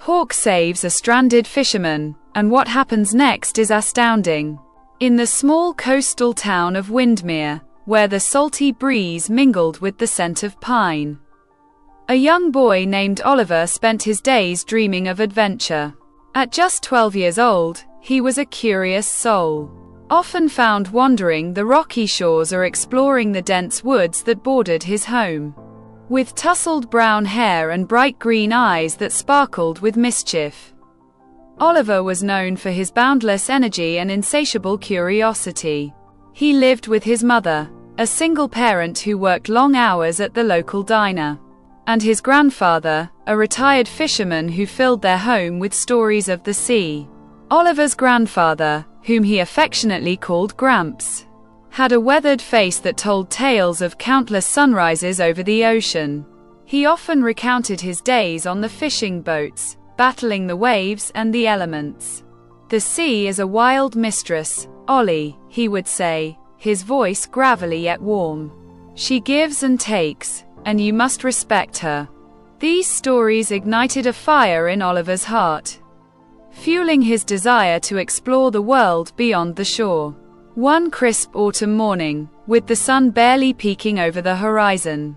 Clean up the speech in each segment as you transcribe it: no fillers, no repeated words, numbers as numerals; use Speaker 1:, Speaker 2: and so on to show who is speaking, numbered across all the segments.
Speaker 1: Hawk saves a stranded fisherman, and what happens next is astounding. In the small coastal town of Windmere, where the salty breeze mingled with the scent of pine, a young boy named Oliver spent his days dreaming of adventure. At just 12 years old, he was a curious soul, often found wandering the rocky shores or exploring the dense woods that bordered his home. With tousled brown hair and bright green eyes that sparkled with mischief, Oliver was known for his boundless energy and insatiable curiosity. He lived with his mother, a single parent who worked long hours at the local diner, and his grandfather, a retired fisherman who filled their home with stories of the sea. Oliver's grandfather, whom he affectionately called Gramps, had a weathered face that told tales of countless sunrises over the ocean. He often recounted his days on the fishing boats, battling the waves and the elements. "The sea is a wild mistress, Ollie," he would say, his voice gravelly yet warm. "She gives and takes, and you must respect her." These stories ignited a fire in Oliver's heart, fueling his desire to explore the world beyond the shore. One crisp autumn morning, with the sun barely peeking over the horizon,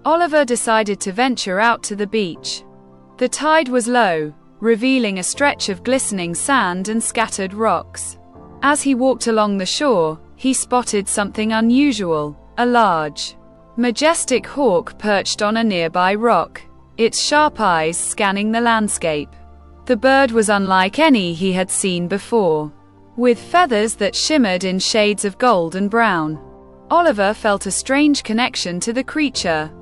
Speaker 1: Oliver decided to venture out to the beach. The tide was low, revealing a stretch of glistening sand and scattered rocks. As he walked along the shore, he spotted something unusual, a large, majestic hawk perched on a nearby rock, its sharp eyes scanning the landscape. The bird was unlike any he had seen before, with feathers that shimmered in shades of gold and brown. Oliver felt a strange connection to the creature,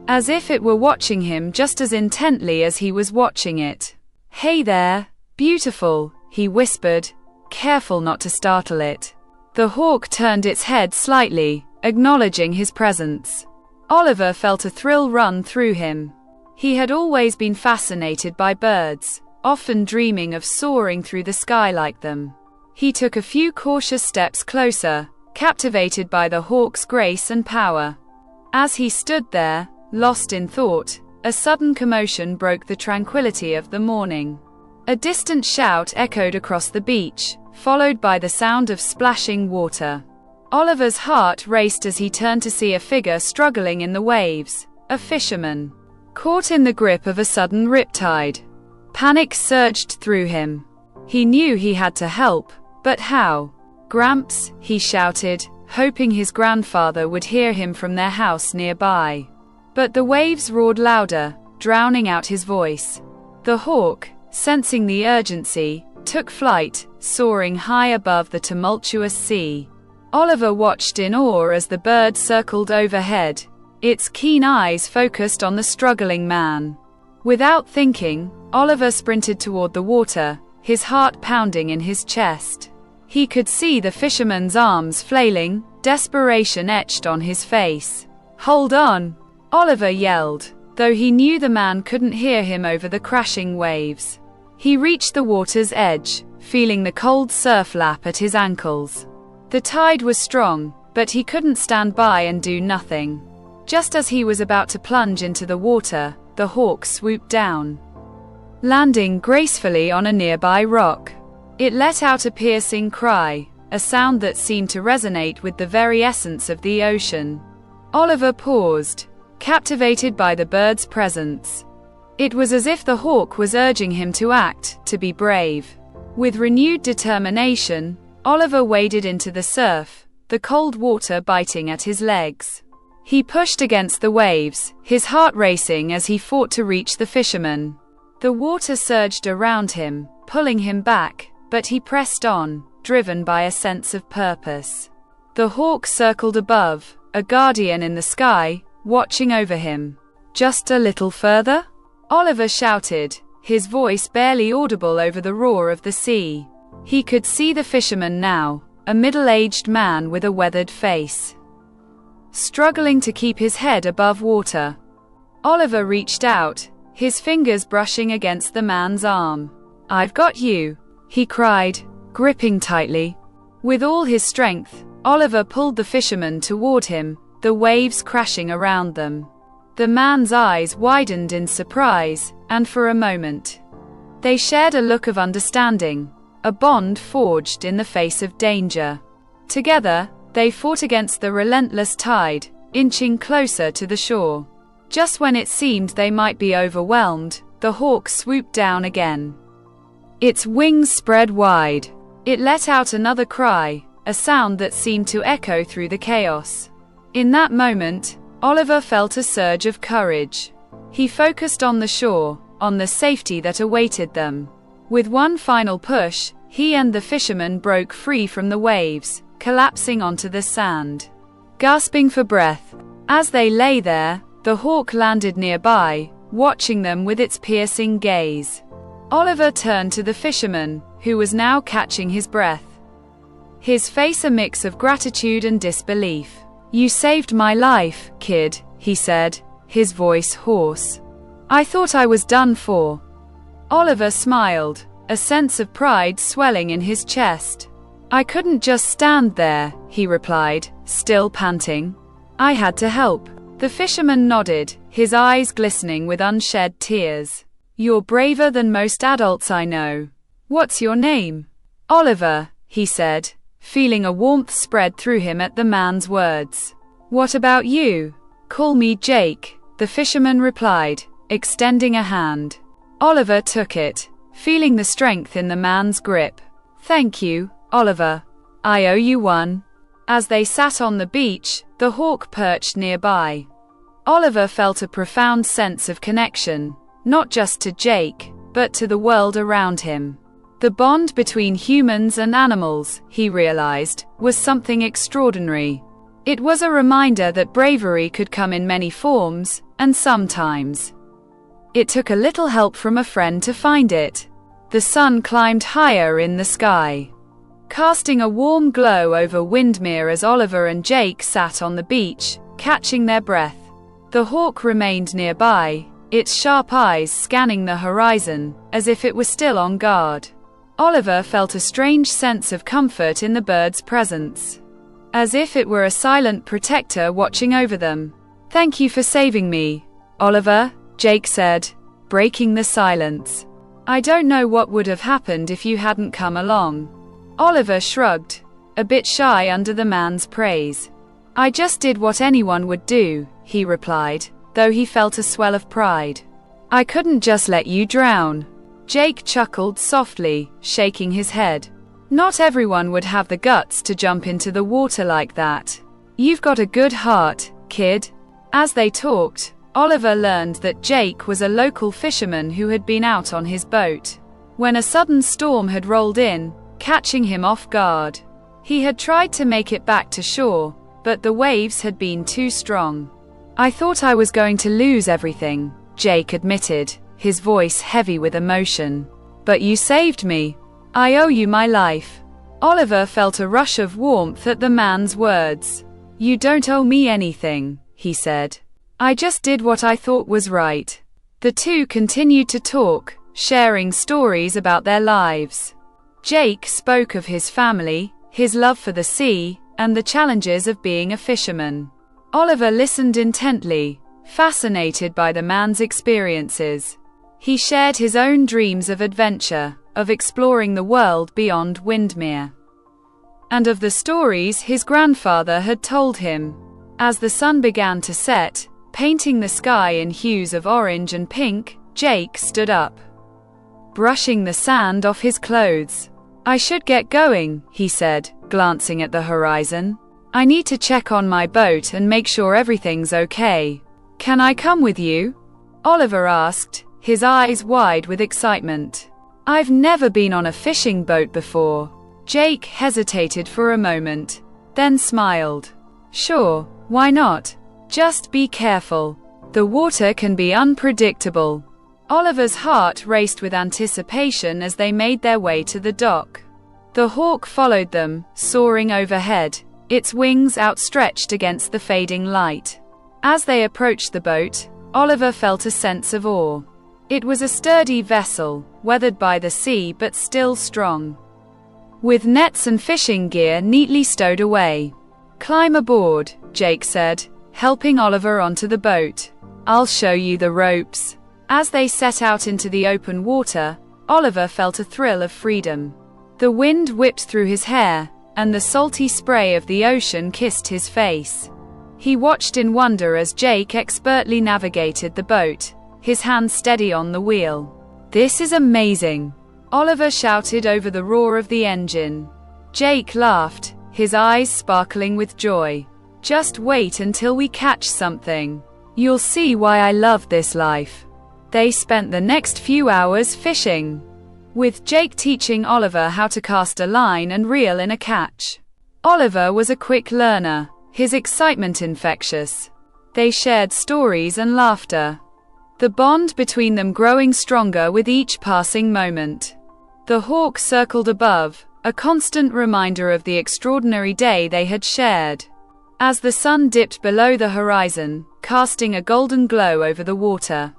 Speaker 1: as if it were watching him just as intently as he was watching it. "Hey there, beautiful," he whispered, careful not to startle it. The hawk turned its head slightly, acknowledging his presence. Oliver felt a thrill run through him. He had always been fascinated by birds, often dreaming of soaring through the sky like them. He took a few cautious steps closer, captivated by the hawk's grace and power. As he stood there, lost in thought, a sudden commotion broke the tranquility of the morning. A distant shout echoed across the beach, followed by the sound of splashing water. Oliver's heart raced as he turned to see a figure struggling in the waves, a fisherman, caught in the grip of a sudden riptide. Panic surged through him. He knew he had to help, but how? "Gramps," he shouted, hoping his grandfather would hear him from their house nearby. But the waves roared louder, drowning out his voice. The hawk, sensing the urgency, took flight, soaring high above the tumultuous sea. Oliver watched in awe as the bird circled overhead, its keen eyes focused on the struggling man. Without thinking, Oliver sprinted toward the water, his heart pounding in his chest. He could see the fisherman's arms flailing, desperation etched on his face. "Hold on!" Oliver yelled, though he knew the man couldn't hear him over the crashing waves. He reached the water's edge, feeling the cold surf lap at his ankles. The tide was strong, but he couldn't stand by and do nothing. Just as he was about to plunge into the water, the hawk swooped down, landing gracefully on a nearby rock. It let out a piercing cry, a sound that seemed to resonate with the very essence of the ocean. Oliver paused, captivated by the bird's presence. It was as if the hawk was urging him to act, to be brave. With renewed determination, Oliver waded into the surf, the cold water biting at his legs. He pushed against the waves, his heart racing as he fought to reach the fisherman. The water surged around him, pulling him back, but he pressed on, driven by a sense of purpose. The hawk circled above, a guardian in the sky, watching over him. "Just a little further?" Oliver shouted, his voice barely audible over the roar of the sea. He could see the fisherman now, a middle-aged man with a weathered face, struggling to keep his head above water. Oliver reached out, his fingers brushing against the man's arm. "I've got you," he cried, gripping tightly. With all his strength, Oliver pulled the fisherman toward him, the waves crashing around them. The man's eyes widened in surprise, and for a moment, they shared a look of understanding, a bond forged in the face of danger. Together, they fought against the relentless tide, inching closer to the shore. Just when it seemed they might be overwhelmed, the hawk swooped down again. Its wings spread wide. It let out another cry, a sound that seemed to echo through the chaos. In that moment, Oliver felt a surge of courage. He focused on the shore, on the safety that awaited them. With one final push, he and the fisherman broke free from the waves, collapsing onto the sand. Gasping for breath, as they lay there, the hawk landed nearby, watching them with its piercing gaze. Oliver turned to the fisherman, who was now catching his breath, his face a mix of gratitude and disbelief. "You saved my life, kid," he said, his voice hoarse. "I thought I was done for." Oliver smiled, a sense of pride swelling in his chest. "I couldn't just stand there," he replied, still panting. "I had to help." The fisherman nodded, his eyes glistening with unshed tears. "You're braver than most adults I know. What's your name?" "Oliver," he said, feeling a warmth spread through him at the man's words. "What about you?" "Call me Jake," the fisherman replied, extending a hand. Oliver took it, feeling the strength in the man's grip. "Thank you, Oliver. I owe you one." As they sat on the beach, the hawk perched nearby. Oliver felt a profound sense of connection, not just to Jake, but to the world around him. The bond between humans and animals, he realized, was something extraordinary. It was a reminder that bravery could come in many forms, and sometimes it took a little help from a friend to find it. The sun climbed higher in the sky, casting a warm glow over Windmere as Oliver and Jake sat on the beach, catching their breath. The hawk remained nearby, its sharp eyes scanning the horizon, as if it were still on guard. Oliver felt a strange sense of comfort in the bird's presence, as if it were a silent protector watching over them. "Thank you for saving me, Oliver," Jake said, breaking the silence. "I don't know what would have happened if you hadn't come along." Oliver shrugged, a bit shy under the man's praise. "I just did what anyone would do," he replied, though he felt a swell of pride. "I couldn't just let you drown." Jake chuckled softly, shaking his head. "Not everyone would have the guts to jump into the water like that. You've got a good heart, kid." As they talked, Oliver learned that Jake was a local fisherman who had been out on his boat when a sudden storm had rolled in, catching him off guard. He had tried to make it back to shore, but the waves had been too strong. "I thought I was going to lose everything," Jake admitted, his voice heavy with emotion. "But you saved me. I owe you my life." Oliver felt a rush of warmth at the man's words. "You don't owe me anything," he said. "I just did what I thought was right." The two continued to talk, sharing stories about their lives. Jake spoke of his family, his love for the sea, and the challenges of being a fisherman. Oliver listened intently, fascinated by the man's experiences. He shared his own dreams of adventure, of exploring the world beyond Windmere, and of the stories his grandfather had told him. As the sun began to set, painting the sky in hues of orange and pink, Jake stood up, brushing the sand off his clothes. "I should get going," he said, glancing at the horizon. "I need to check on my boat and make sure everything's okay. Can I come with you?" Oliver asked, his eyes wide with excitement. "I've never been on a fishing boat before." Jake hesitated for a moment, then smiled. "Sure, why not? Just be careful. The water can be unpredictable." Oliver's heart raced with anticipation as they made their way to the dock. The hawk followed them, soaring overhead, its wings outstretched against the fading light. As they approached the boat, Oliver felt a sense of awe. It was a sturdy vessel, weathered by the sea but still strong, with nets and fishing gear neatly stowed away. "Climb aboard," Jake said, helping Oliver onto the boat. "I'll show you the ropes." As they set out into the open water, Oliver felt a thrill of freedom. The wind whipped through his hair, and the salty spray of the ocean kissed his face. He watched in wonder as Jake expertly navigated the boat, his hands steady on the wheel. "This is amazing," Oliver shouted over the roar of the engine. Jake laughed, his eyes sparkling with joy. "Just wait until we catch something. You'll see why I love this life." They spent the next few hours fishing, with Jake teaching Oliver how to cast a line and reel in a catch. Oliver was a quick learner, his excitement infectious. They shared stories and laughter, the bond between them growing stronger with each passing moment. The hawk circled above, a constant reminder of the extraordinary day they had shared. As the sun dipped below the horizon, casting a golden glow over the water,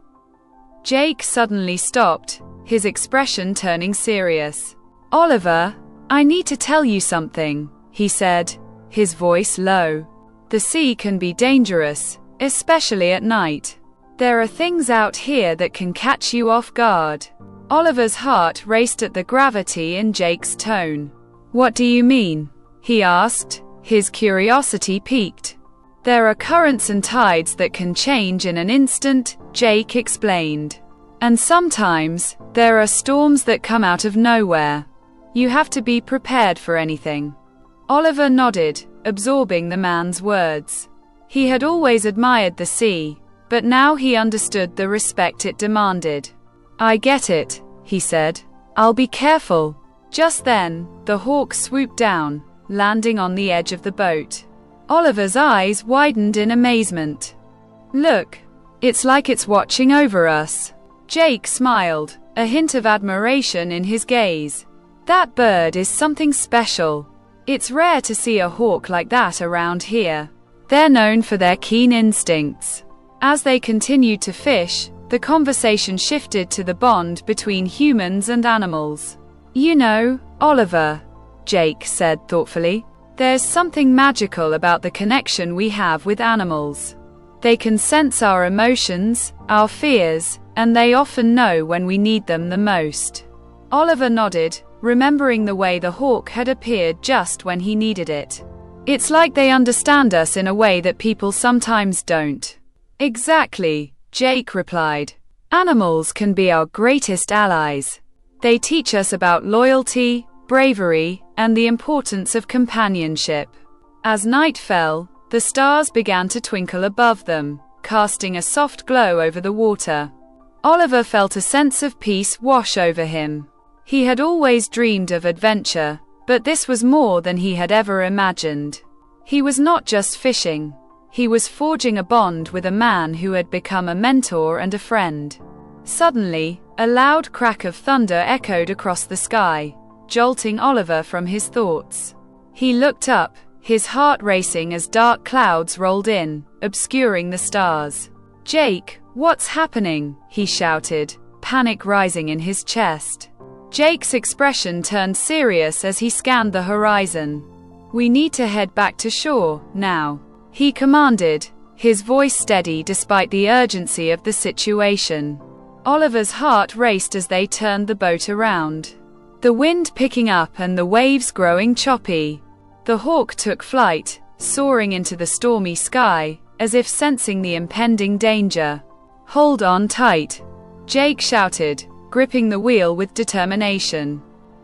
Speaker 1: Jake suddenly stopped, his expression turning serious. "Oliver, I need to tell you something," he said, his voice low. "The sea can be dangerous, especially at night. There are things out here that can catch you off guard." Oliver's heart raced at the gravity in Jake's tone. "What do you mean?" he asked, his curiosity piqued. "There are currents and tides that can change in an instant," Jake explained. "And sometimes, there are storms that come out of nowhere. You have to be prepared for anything." Oliver nodded, absorbing the man's words. He had always admired the sea, but now he understood the respect it demanded. "I get it," he said. "I'll be careful." Just then, the hawk swooped down, landing on the edge of the boat. Oliver's eyes widened in amazement. "Look, it's like it's watching over us." Jake smiled, a hint of admiration in his gaze. "That bird is something special. It's rare to see a hawk like that around here. They're known for their keen instincts." As they continued to fish, the conversation shifted to the bond between humans and animals. "You know, Oliver," Jake said thoughtfully, "there's something magical about the connection we have with animals. They can sense our emotions, our fears, and they often know when we need them the most." Oliver nodded, remembering the way the hawk had appeared just when he needed it. "It's like they understand us in a way that people sometimes don't." "Exactly," Jake replied. "Animals can be our greatest allies. They teach us about loyalty, bravery, and the importance of companionship." As night fell, the stars began to twinkle above them, casting a soft glow over the water. Oliver felt a sense of peace wash over him. He had always dreamed of adventure, but this was more than he had ever imagined. He was not just fishing. He was forging a bond with a man who had become a mentor and a friend. Suddenly, a loud crack of thunder echoed across the sky, jolting Oliver from his thoughts. He looked up, his heart racing as dark clouds rolled in, obscuring the stars. "Jake, what's happening?" he shouted, panic rising in his chest. Jake's expression turned serious as he scanned the horizon. "We need to head back to shore, now," he commanded, his voice steady despite the urgency of the situation. Oliver's heart raced as they turned the boat around, the wind picking up and the waves growing choppy. The hawk took flight, soaring into the stormy sky, as if sensing the impending danger. "Hold on tight," Jake shouted, gripping the wheel with determination.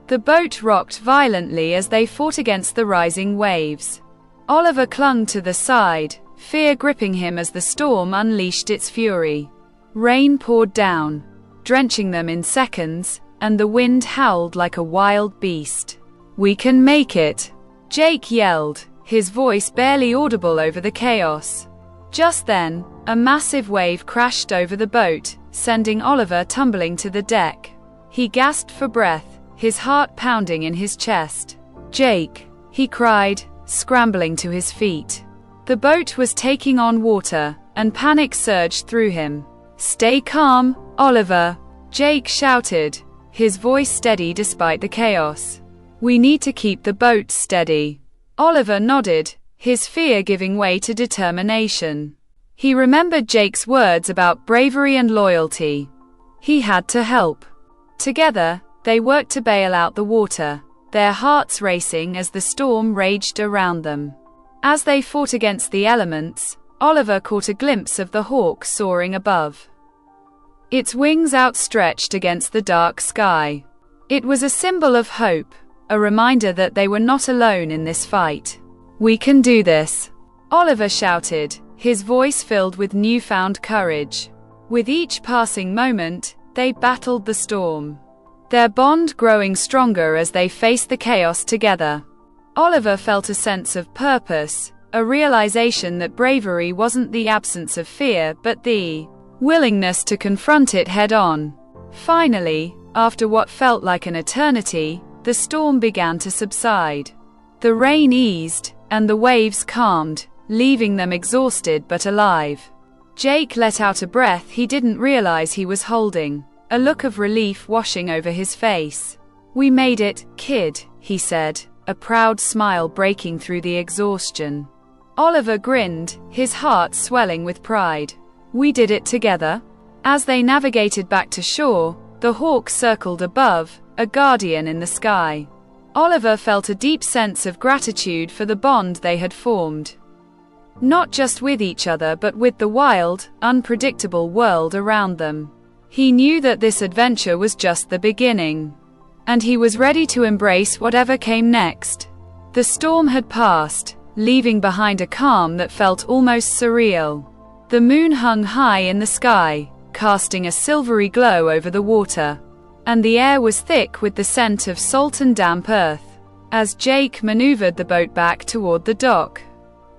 Speaker 1: The boat rocked violently as they fought against the rising waves. Oliver clung to the side, fear gripping him as the storm unleashed its fury. Rain poured down, drenching them in seconds, and the wind howled like a wild beast. "We can make it," Jake yelled, his voice barely audible over the chaos. Just then, a massive wave crashed over the boat, sending Oliver tumbling to the deck. He gasped for breath, his heart pounding in his chest. "Jake," he cried, scrambling to his feet. The boat was taking on water, and panic surged through him. "Stay calm, Oliver," Jake shouted, his voice steady despite the chaos. "We need to keep the boat steady." Oliver nodded, his fear giving way to determination. He remembered Jake's words about bravery and loyalty. He had to help. Together, they worked to bail out the water, their hearts racing as the storm raged around them. As they fought against the elements, Oliver caught a glimpse of the hawk soaring above, its wings outstretched against the dark sky. It was a symbol of hope, a reminder that they were not alone in this fight. "We can do this," Oliver shouted, his voice filled with newfound courage. With each passing moment, they battled the storm, their bond growing stronger as they faced the chaos together. Oliver felt a sense of purpose, a realization that bravery wasn't the absence of fear but the willingness to confront it head-on. Finally, after what felt like an eternity, the storm began to subside. The rain eased, and the waves calmed, leaving them exhausted but alive. Jake let out a breath he didn't realize he was holding, a look of relief washing over his face. "We made it, kid," he said, a proud smile breaking through the exhaustion. Oliver grinned, his heart swelling with pride. "We did it together." As they navigated back to shore, the hawk circled above, a guardian in the sky. Oliver felt a deep sense of gratitude for the bond they had formed, not just with each other but with the wild, unpredictable world around them. He knew that this adventure was just the beginning, and he was ready to embrace whatever came next. The storm had passed, leaving behind a calm that felt almost surreal. The moon hung high in the sky, casting a silvery glow over the water, and the air was thick with the scent of salt and damp earth. As Jake maneuvered the boat back toward the dock,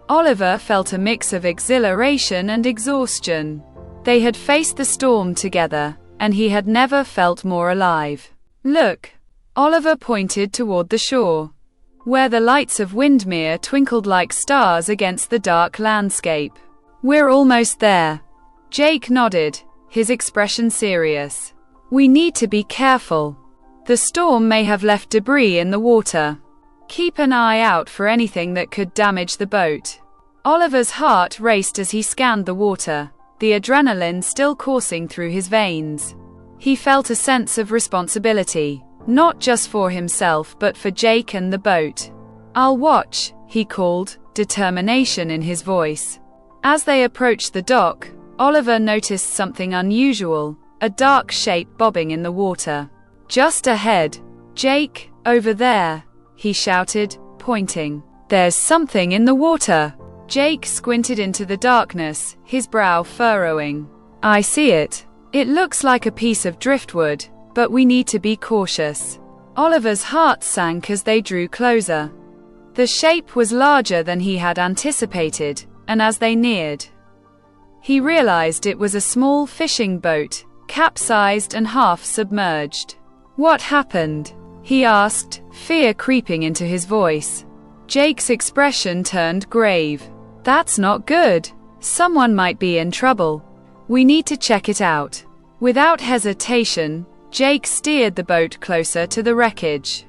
Speaker 1: Oliver felt a mix of exhilaration and exhaustion. They had faced the storm together, and he had never felt more alive. "Look," Oliver pointed toward the shore, where the lights of Windmere twinkled like stars against the dark landscape. "We're almost there." Jake nodded, his expression serious. "We need to be careful. The storm may have left debris in the water. Keep an eye out for anything that could damage the boat." Oliver's heart raced as he scanned the water, the adrenaline still coursing through his veins. He felt a sense of responsibility, not just for himself but for Jake and the boat. "I'll watch," he called, determination in his voice. As they approached the dock, Oliver noticed something unusual, a dark shape bobbing in the water. Just ahead. "Jake, over there," he shouted, pointing. "There's something in the water." Jake squinted into the darkness, his brow furrowing. "I see it. It looks like a piece of driftwood, but we need to be cautious." Oliver's heart sank as they drew closer. The shape was larger than he had anticipated, and as they neared, he realized it was a small fishing boat, capsized and half submerged. "What happened?" he asked, fear creeping into his voice. Jake's expression turned grave. "That's not good. Someone might be in trouble. We need to check it out." Without hesitation, Jake steered the boat closer to the wreckage,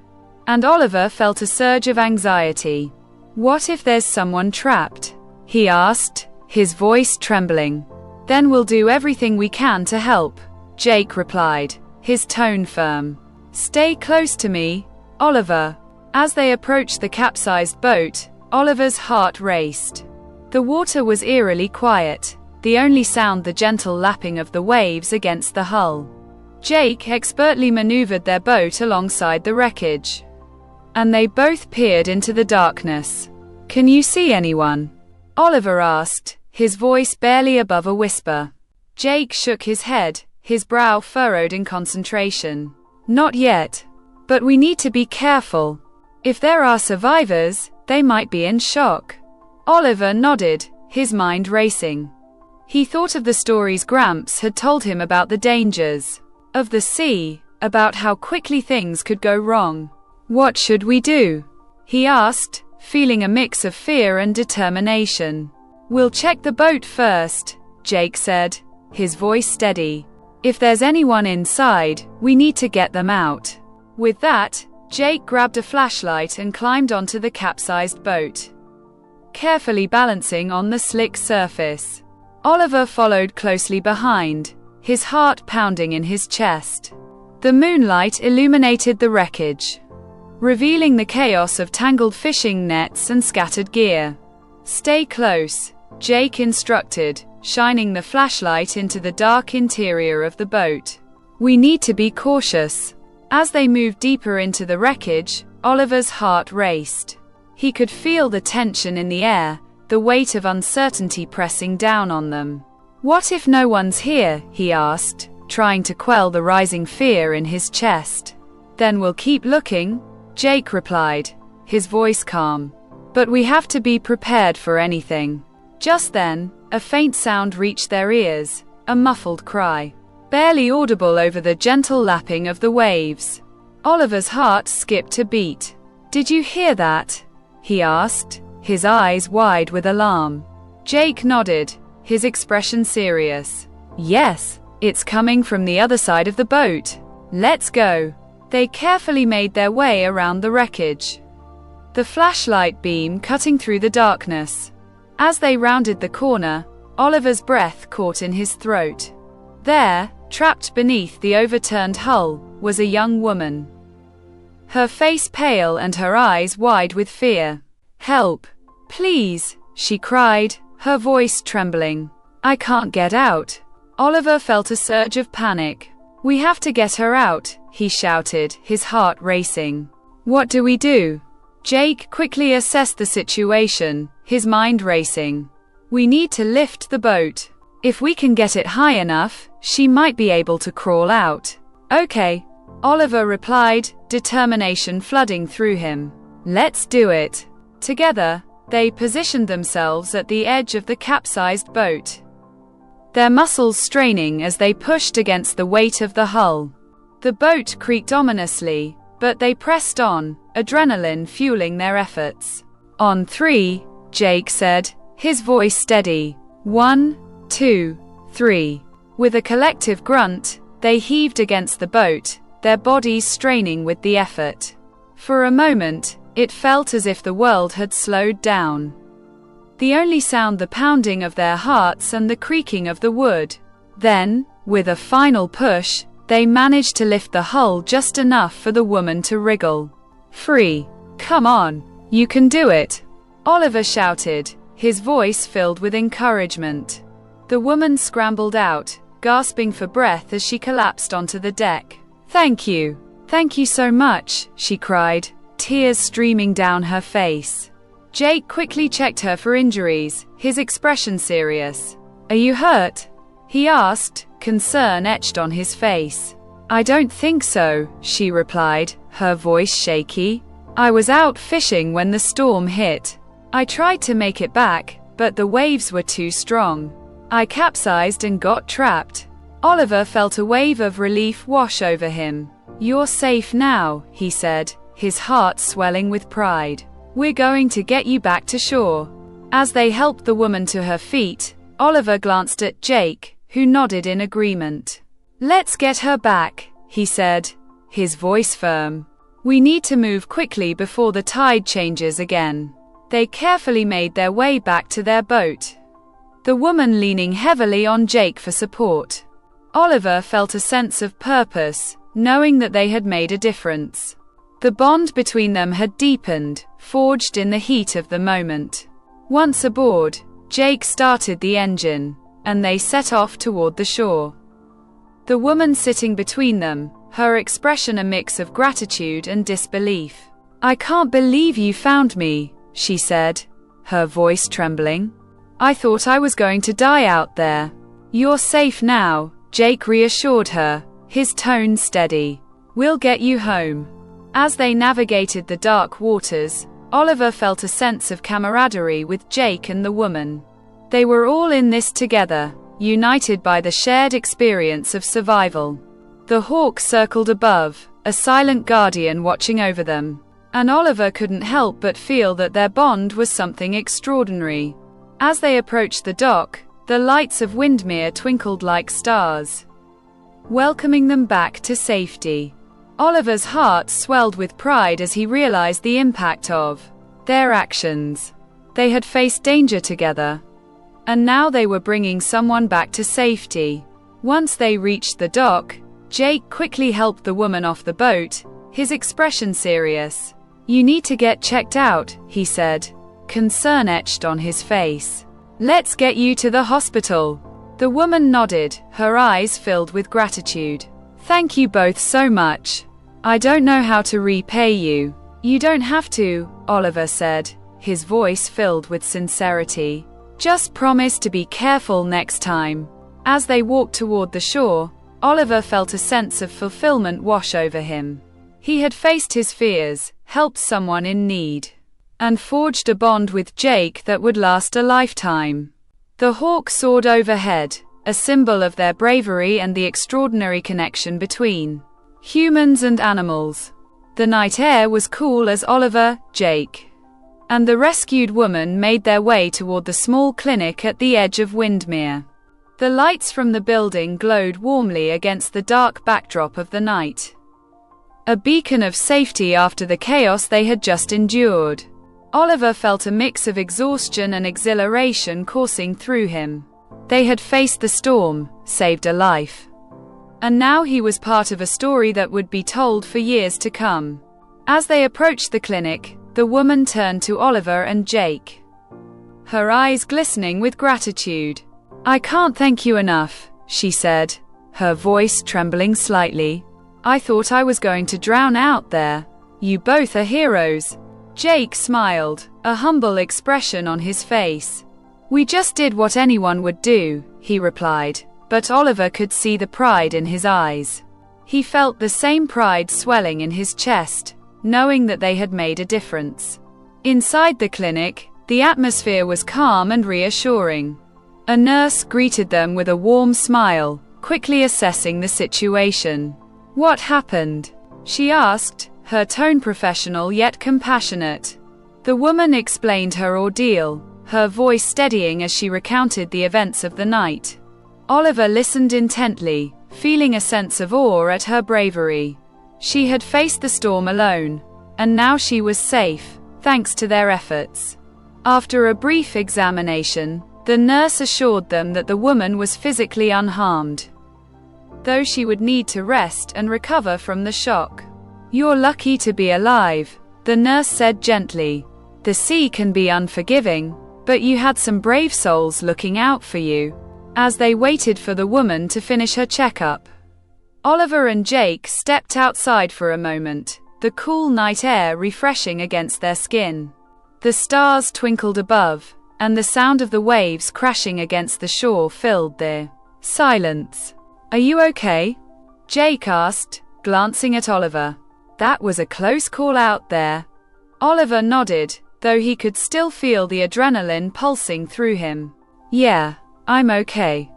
Speaker 1: and Oliver felt a surge of anxiety. "What if there's someone trapped?" he asked, his voice trembling. "Then we'll do everything we can to help," Jake replied, his tone firm. "Stay close to me, Oliver." As they approached the capsized boat, Oliver's heart raced. The water was eerily quiet, the only sound the gentle lapping of the waves against the hull. Jake expertly maneuvered their boat alongside the wreckage, and they both peered into the darkness. "Can you see anyone?" Oliver asked, his voice barely above a whisper. Jake shook his head, his brow furrowed in concentration. "Not yet. But we need to be careful. If there are survivors, they might be in shock." Oliver nodded, his mind racing. He thought of the stories Gramps had told him about the dangers of the sea, about how quickly things could go wrong. "What should we do?" he asked, feeling a mix of fear and determination. "We'll check the boat first," Jake said, his voice steady. "If there's anyone inside, we need to get them out." With that, Jake grabbed a flashlight and climbed onto the capsized boat, carefully balancing on the slick surface. Oliver followed closely behind, his heart pounding in his chest. The moonlight illuminated the wreckage, revealing the chaos of tangled fishing nets and scattered gear. "Stay close," Jake instructed, shining the flashlight into the dark interior of the boat. "We need to be cautious." As they moved deeper into the wreckage, Oliver's heart raced. He could feel the tension in the air, the weight of uncertainty pressing down on them. "What if no one's here?" he asked, trying to quell the rising fear in his chest. "Then we'll keep looking," Jake replied, his voice calm. "But we have to be prepared for anything." Just then, a faint sound reached their ears, a muffled cry, barely audible over the gentle lapping of the waves. Oliver's heart skipped a beat. "Did you hear that?" he asked, his eyes wide with alarm. Jake nodded, his expression serious. "Yes, it's coming from the other side of the boat. Let's go." They carefully made their way around the wreckage, the flashlight beam cutting through the darkness. As they rounded the corner, Oliver's breath caught in his throat. There, trapped beneath the overturned hull, was a young woman, her face pale and her eyes wide with fear. "Help, please," she cried, her voice trembling. "I can't get out." Oliver felt a surge of panic. "We have to get her out," he shouted, his heart racing. "What do we do?" Jake quickly assessed the situation, his mind racing. "We need to lift the boat. If we can get it high enough, she might be able to crawl out." "Okay," Oliver replied, determination flooding through him. "Let's do it." Together, they positioned themselves at the edge of the capsized boat, their muscles straining as they pushed against the weight of the hull. The boat creaked ominously, but they pressed on, adrenaline fueling their efforts. "On 3, Jake said, his voice steady. 1, 2, 3. With a collective grunt, they heaved against the boat, their bodies straining with the effort. For a moment, it felt as if the world had slowed down. The only sound the pounding of their hearts and the creaking of the wood. Then, with a final push, they managed to lift the hull just enough for the woman to wriggle free. "Come on, you can do it," Oliver shouted, his voice filled with encouragement. The woman scrambled out, gasping for breath as she collapsed onto the deck. Thank you so much," she cried, tears streaming down her face. Jake quickly checked her for injuries, his expression serious. "Are you hurt?" he asked, concern etched on his face. "I don't think so," she replied, her voice shaky. "I was out fishing when the storm hit. I tried to make it back, but the waves were too strong. I capsized and got trapped." Oliver felt a wave of relief wash over him. "You're safe now," he said, his heart swelling with pride. "We're going to get you back to shore." As they helped the woman to her feet, Oliver glanced at Jake, who nodded in agreement. "Let's get her back," he said, his voice firm. "We need to move quickly before the tide changes again." They carefully made their way back to their boat, the woman leaning heavily on Jake for support. Oliver felt a sense of purpose, knowing that they had made a difference. The bond between them had deepened, forged in the heat of the moment. Once aboard, Jake started the engine, and they set off toward the shore. The woman sitting between them, her expression a mix of gratitude and disbelief. "I can't believe you found me," she said, her voice trembling. "I thought I was going to die out there." "You're safe now," Jake reassured her, his tone steady. "We'll get you home." As they navigated the dark waters, Oliver felt a sense of camaraderie with Jake and the woman. They were all in this together, united by the shared experience of survival. The hawk circled above, a silent guardian watching over them, and Oliver couldn't help but feel that their bond was something extraordinary. As they approached the dock, the lights of Windmere twinkled like stars, welcoming them back to safety. Oliver's heart swelled with pride as he realized the impact of their actions. They had faced danger together, and now they were bringing someone back to safety. Once they reached the dock, Jake quickly helped the woman off the boat, his expression serious. "You need to get checked out," he said, concern etched on his face. "Let's get you to the hospital." The woman nodded, her eyes filled with gratitude. "Thank you both so much. I don't know how to repay you." "You don't have to," Oliver said, his voice filled with sincerity. "Just promise to be careful next time." As they walked toward the shore, Oliver felt a sense of fulfillment wash over him. He had faced his fears, helped someone in need, and forged a bond with Jake that would last a lifetime. The hawk soared overhead, a symbol of their bravery and the extraordinary connection between humans and animals. The night air was cool as Oliver, Jake, and the rescued woman made their way toward the small clinic at the edge of Windmere. The lights from the building glowed warmly against the dark backdrop of the night, a beacon of safety after the chaos they had just endured. Oliver felt a mix of exhaustion and exhilaration coursing through him. They had faced the storm, saved a life, and now he was part of a story that would be told for years to come. As they approached the clinic, the woman turned to Oliver and Jake, her eyes glistening with gratitude. "I can't thank you enough," she said, her voice trembling slightly. "I thought I was going to drown out there. You both are heroes." Jake smiled, a humble expression on his face. "We just did what anyone would do," he replied, but Oliver could see the pride in his eyes. He felt the same pride swelling in his chest, knowing that they had made a difference. Inside the clinic, the atmosphere was calm and reassuring. A nurse greeted them with a warm smile, quickly assessing the situation. "What happened?" she asked, her tone professional yet compassionate. The woman explained her ordeal, her voice steadying as she recounted the events of the night. Oliver listened intently, feeling a sense of awe at her bravery. She had faced the storm alone, and now she was safe, thanks to their efforts. After a brief examination, the nurse assured them that the woman was physically unharmed, though she would need to rest and recover from the shock. "You're lucky to be alive," the nurse said gently. "The sea can be unforgiving, but you had some brave souls looking out for you." As they waited for the woman to finish her checkup, Oliver and Jake stepped outside for a moment, the cool night air refreshing against their skin. The stars twinkled above, and the sound of the waves crashing against the shore filled the silence. "Are you okay?" Jake asked, glancing at Oliver. "That was a close call out there." Oliver nodded, though he could still feel the adrenaline pulsing through him. "Yeah, I'm okay.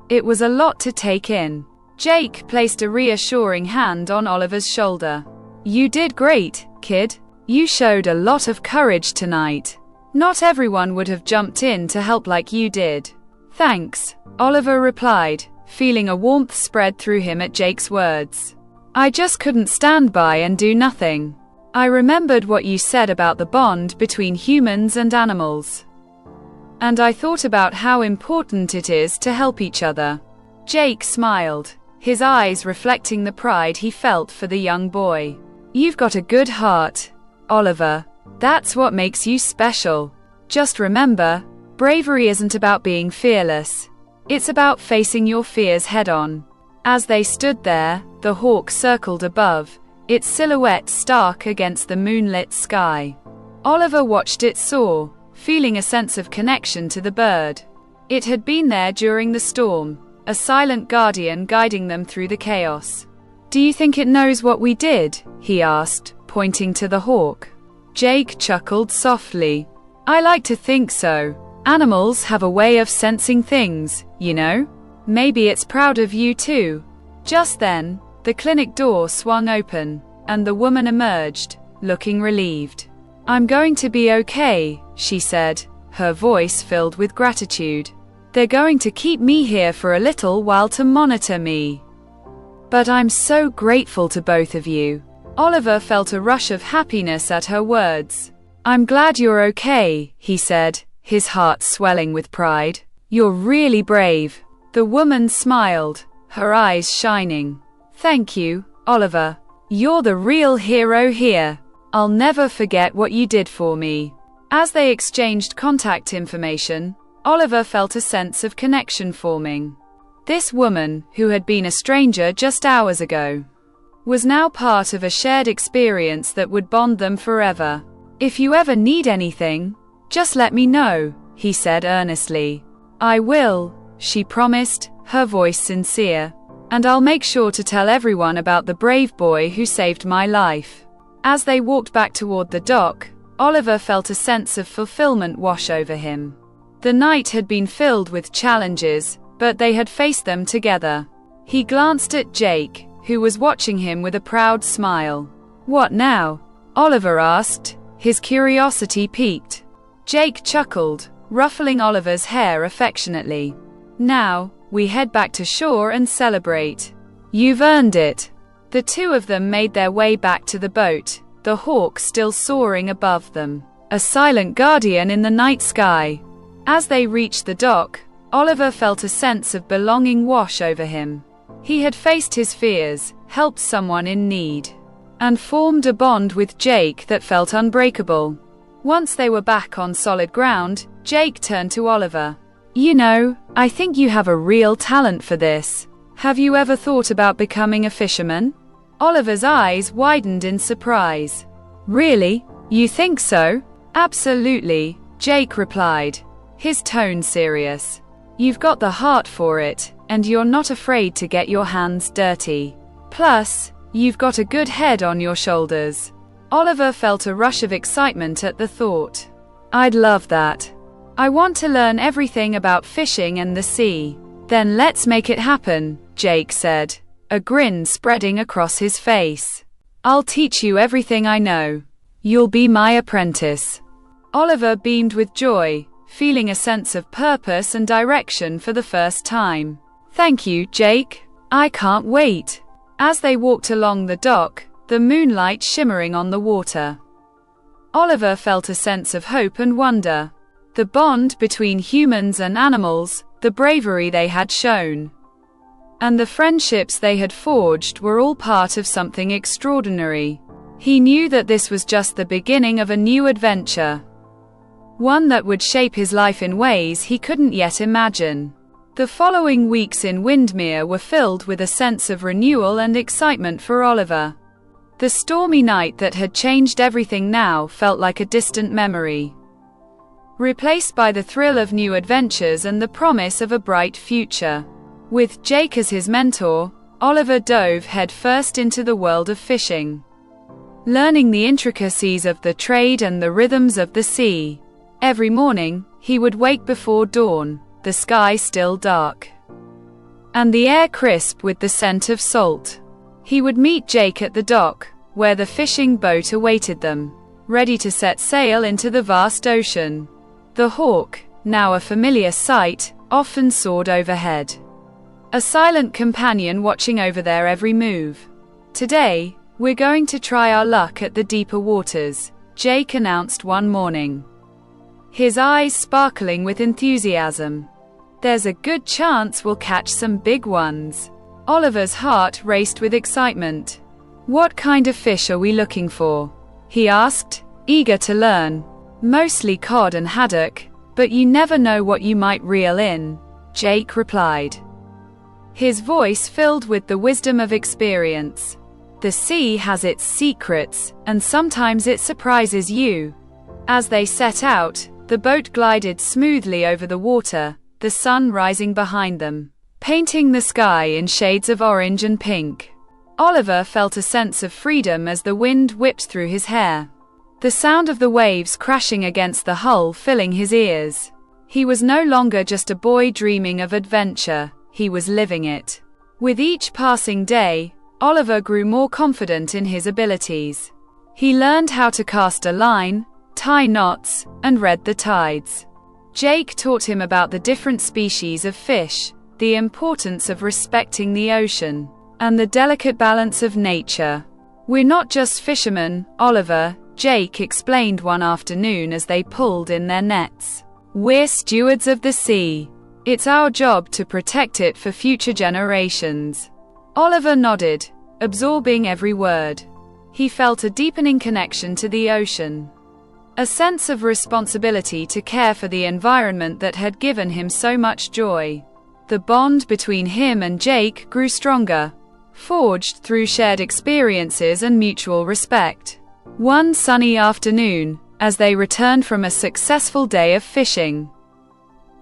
Speaker 1: It was a lot to take in." Jake placed a reassuring hand on Oliver's shoulder. "You did great, kid. You showed a lot of courage tonight. Not everyone would have jumped in to help like you did." "Thanks," Oliver replied, feeling a warmth spread through him at Jake's words. "I just couldn't stand by and do nothing. I remembered what you said about the bond between humans and animals, and I thought about how important it is to help each other." Jake smiled, his eyes reflecting the pride he felt for the young boy. "You've got a good heart, Oliver. That's what makes you special. Just remember, bravery isn't about being fearless. It's about facing your fears head-on." As they stood there, the hawk circled above, its silhouette stark against the moonlit sky. Oliver watched it soar, feeling a sense of connection to the bird. It had been there during the storm, a silent guardian guiding them through the chaos. "Do you think it knows what we did?" he asked, pointing to the hawk. Jake chuckled softly. "I like to think so. Animals have a way of sensing things, you know? Maybe it's proud of you too." Just then, the clinic door swung open, and the woman emerged, looking relieved. "I'm going to be okay," she said, her voice filled with gratitude. "They're going to keep me here for a little while to monitor me. But I'm so grateful to both of you." Oliver felt a rush of happiness at her words. "I'm glad you're okay," he said, his heart swelling with pride. "You're really brave." The woman smiled, her eyes shining. "Thank you, Oliver. You're the real hero here. I'll never forget what you did for me." As they exchanged contact information, Oliver felt a sense of connection forming. This woman, who had been a stranger just hours ago, was now part of a shared experience that would bond them forever. "If you ever need anything, just let me know," he said earnestly. "I will," she promised, her voice sincere. "And I'll make sure to tell everyone about the brave boy who saved my life." As they walked back toward the dock, Oliver felt a sense of fulfillment wash over him. The night had been filled with challenges, but they had faced them together. He glanced at Jake, who was watching him with a proud smile. "What now?" Oliver asked, his curiosity piqued. Jake chuckled, ruffling Oliver's hair affectionately. "Now, we head back to shore and celebrate. You've earned it." The two of them made their way back to the boat, the hawk still soaring above them, a silent guardian in the night sky. As they reached the dock, Oliver felt a sense of belonging wash over him. He had faced his fears, helped someone in need, and formed a bond with Jake that felt unbreakable. Once they were back on solid ground, Jake turned to Oliver. "You know, I think you have a real talent for this. Have you ever thought about becoming a fisherman?" Oliver's eyes widened in surprise. "Really? You think so?" "Absolutely," Jake replied, his tone serious. "You've got the heart for it, and you're not afraid to get your hands dirty. Plus, you've got a good head on your shoulders." Oliver felt a rush of excitement at the thought. "I'd love that. I want to learn everything about fishing and the sea." "Then let's make it happen," Jake said, a grin spreading across his face. "I'll teach you everything I know. You'll be my apprentice." Oliver beamed with joy, feeling a sense of purpose and direction for the first time. "Thank you, Jake. I can't wait." As they walked along the dock, the moonlight shimmering on the water, Oliver felt a sense of hope and wonder. The bond between humans and animals, the bravery they had shown, and the friendships they had forged were all part of something extraordinary. He knew that this was just the beginning of a new adventure, one that would shape his life in ways he couldn't yet imagine. The following weeks in Windmere were filled with a sense of renewal and excitement for Oliver. The stormy night that had changed everything now felt like a distant memory, replaced by the thrill of new adventures and the promise of a bright future. With Jake as his mentor, Oliver dove headfirst into the world of fishing, learning the intricacies of the trade and the rhythms of the sea. Every morning, he would wake before dawn, the sky still dark, and the air crisp with the scent of salt. He would meet Jake at the dock, where the fishing boat awaited them, ready to set sail into the vast ocean. The hawk, now a familiar sight, often soared overhead, a silent companion watching over their every move. "Today, we're going to try our luck at the deeper waters," Jake announced one morning, his eyes sparkling with enthusiasm. "There's a good chance we'll catch some big ones." Oliver's heart raced with excitement. "What kind of fish are we looking for?" he asked, eager to learn. "Mostly cod and haddock, but you never know what you might reel in," Jake replied, his voice filled with the wisdom of experience. "The sea has its secrets, and sometimes it surprises you." As they set out, the boat glided smoothly over the water, the sun rising behind them, painting the sky in shades of orange and pink. Oliver felt a sense of freedom as the wind whipped through his hair, the sound of the waves crashing against the hull filling his ears. He was no longer just a boy dreaming of adventure, he was living it. With each passing day, Oliver grew more confident in his abilities. He learned how to cast a line, tie knots, and read the tides. Jake taught him about the different species of fish, the importance of respecting the ocean, and the delicate balance of nature. "We're not just fishermen, Oliver," Jake explained one afternoon as they pulled in their nets. "We're stewards of the sea. It's our job to protect it for future generations. Oliver nodded, absorbing every word. He felt a deepening connection to the ocean. A sense of responsibility to care for the environment that had given him so much joy. The bond between him and Jake grew stronger, forged through shared experiences and mutual respect. One sunny afternoon, as they returned from a successful day of fishing,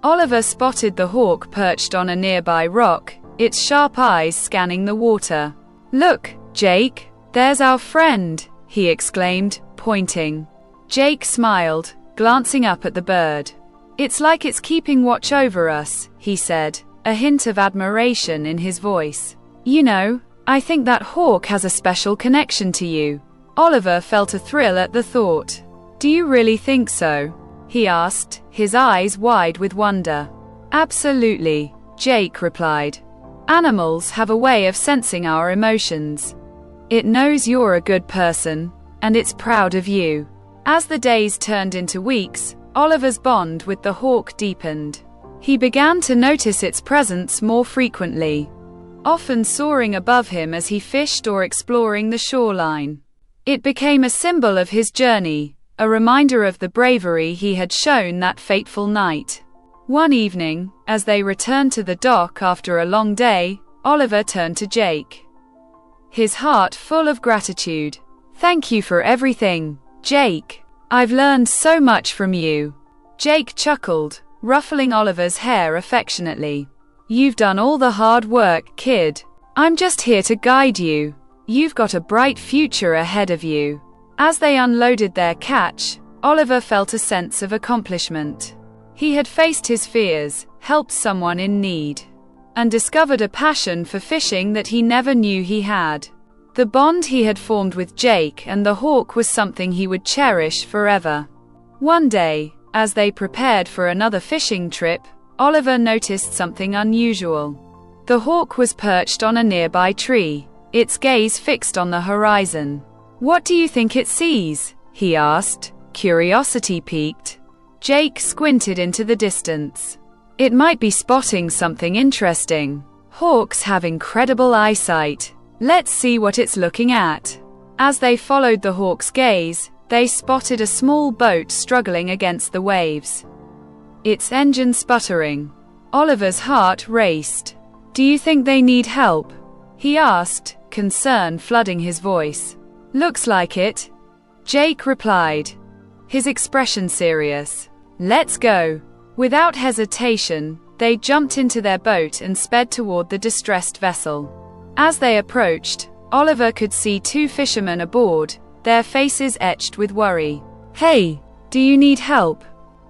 Speaker 1: Oliver spotted the hawk perched on a nearby rock, its sharp eyes scanning the water. "Look, Jake, there's our friend," he exclaimed, pointing. Jake smiled, glancing up at the bird. "It's like it's keeping watch over us," he said, a hint of admiration in his voice. "You know, I think that hawk has a special connection to you." Oliver felt a thrill at the thought. "Do you really think so?" he asked, his eyes wide with wonder. "Absolutely," Jake replied. "Animals have a way of sensing our emotions. It knows you're a good person, and it's proud of you." As the days turned into weeks, Oliver's bond with the hawk deepened. He began to notice its presence more frequently, often soaring above him as he fished or exploring the shoreline. It became a symbol of his journey, a reminder of the bravery he had shown that fateful night. One evening, as they returned to the dock after a long day, Oliver turned to Jake, his heart full of gratitude. "Thank you for everything, Jake. I've learned so much from you." Jake chuckled, ruffling Oliver's hair affectionately. "You've done all the hard work, kid. I'm just here to guide you. You've got a bright future ahead of you." As they unloaded their catch, Oliver felt a sense of accomplishment. He had faced his fears, helped someone in need, and discovered a passion for fishing that he never knew he had. The bond he had formed with Jake and the hawk was something he would cherish forever. One day, as they prepared for another fishing trip, Oliver noticed something unusual. The hawk was perched on a nearby tree, its gaze fixed on the horizon. "What do you think it sees?" he asked, curiosity piqued. Jake squinted into the distance. "It might be spotting something interesting. Hawks have incredible eyesight. Let's see what it's looking at." As they followed the hawk's gaze, they spotted a small boat struggling against the waves, its engine sputtering. Oliver's heart raced. "Do you think they need help?" he asked, concern flooding his voice. "Looks like it," Jake replied, his expression serious. "Let's go." Without hesitation, they jumped into their boat and sped toward the distressed vessel. As they approached, Oliver could see two fishermen aboard, their faces etched with worry. "Hey, do you need help?"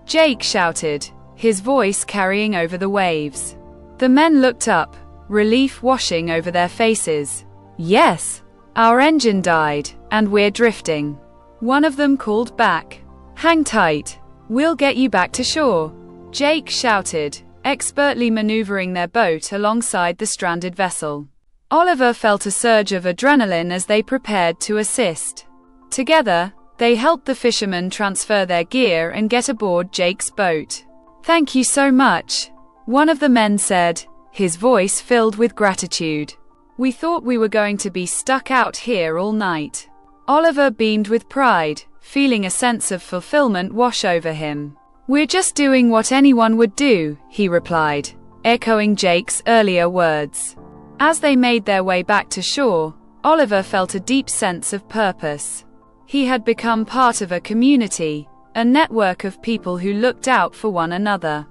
Speaker 1: Jake shouted, his voice carrying over the waves. The men looked up, relief washing over their faces. "Yes, our engine died, and we're drifting," one of them called back. "Hang tight, we'll get you back to shore," Jake shouted, expertly maneuvering their boat alongside the stranded vessel. Oliver felt a surge of adrenaline as they prepared to assist. Together, they helped the fishermen transfer their gear and get aboard Jake's boat. "Thank you so much," one of the men said, his voice filled with gratitude. "We thought we were going to be stuck out here all night." Oliver beamed with pride, feeling a sense of fulfillment wash over him. "We're just doing what anyone would do," he replied, echoing Jake's earlier words. As they made their way back to shore, Oliver felt a deep sense of purpose. He had become part of a community, a network of people who looked out for one another.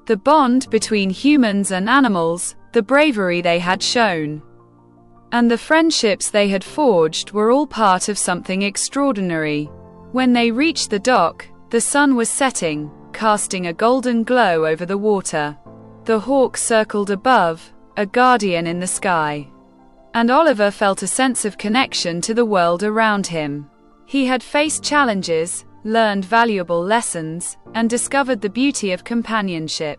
Speaker 1: The bond between humans and animals, the bravery they had shown, and the friendships they had forged were all part of something extraordinary. When they reached the dock, the sun was setting, casting a golden glow over the water. The hawk circled above, a guardian in the sky. And Oliver felt a sense of connection to the world around him. He had faced challenges, learned valuable lessons, and discovered the beauty of companionship.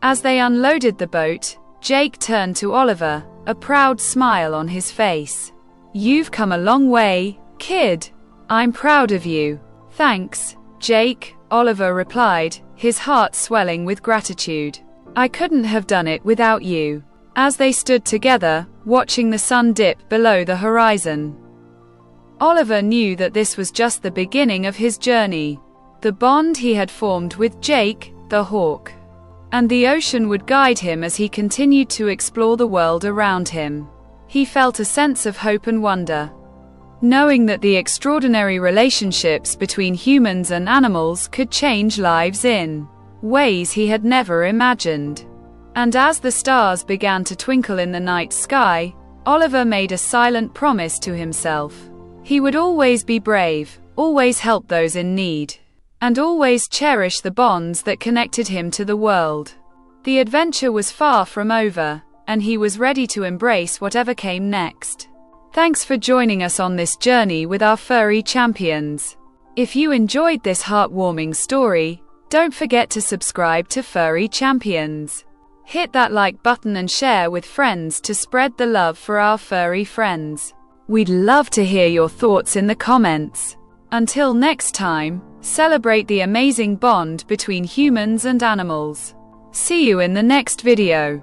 Speaker 1: As they unloaded the boat, Jake turned to Oliver, a proud smile on his face. "You've come a long way, kid. I'm proud of you." "Thanks, Jake," Oliver replied, his heart swelling with gratitude. I couldn't have done it without you." As they stood together, watching the sun dip below the horizon, Oliver knew that this was just the beginning of his journey. The bond he had formed with Jake, the hawk, and the ocean would guide him as he continued to explore the world around him. He felt a sense of hope and wonder, knowing that the extraordinary relationships between humans and animals could change lives in ways he had never imagined. And as the stars began to twinkle in the night sky, Oliver made a silent promise to himself. He would always be brave, always help those in need, and always cherish the bonds that connected him to the world. The adventure was far from over, and he was ready to embrace whatever came next. Thanks for joining us on this journey with our furry champions. If you enjoyed this heartwarming story, don't forget to subscribe to Furry Champions. Hit that like button and share with friends to spread the love for our furry friends. We'd love to hear your thoughts in the comments. Until next time, celebrate the amazing bond between humans and animals. See you in the next video.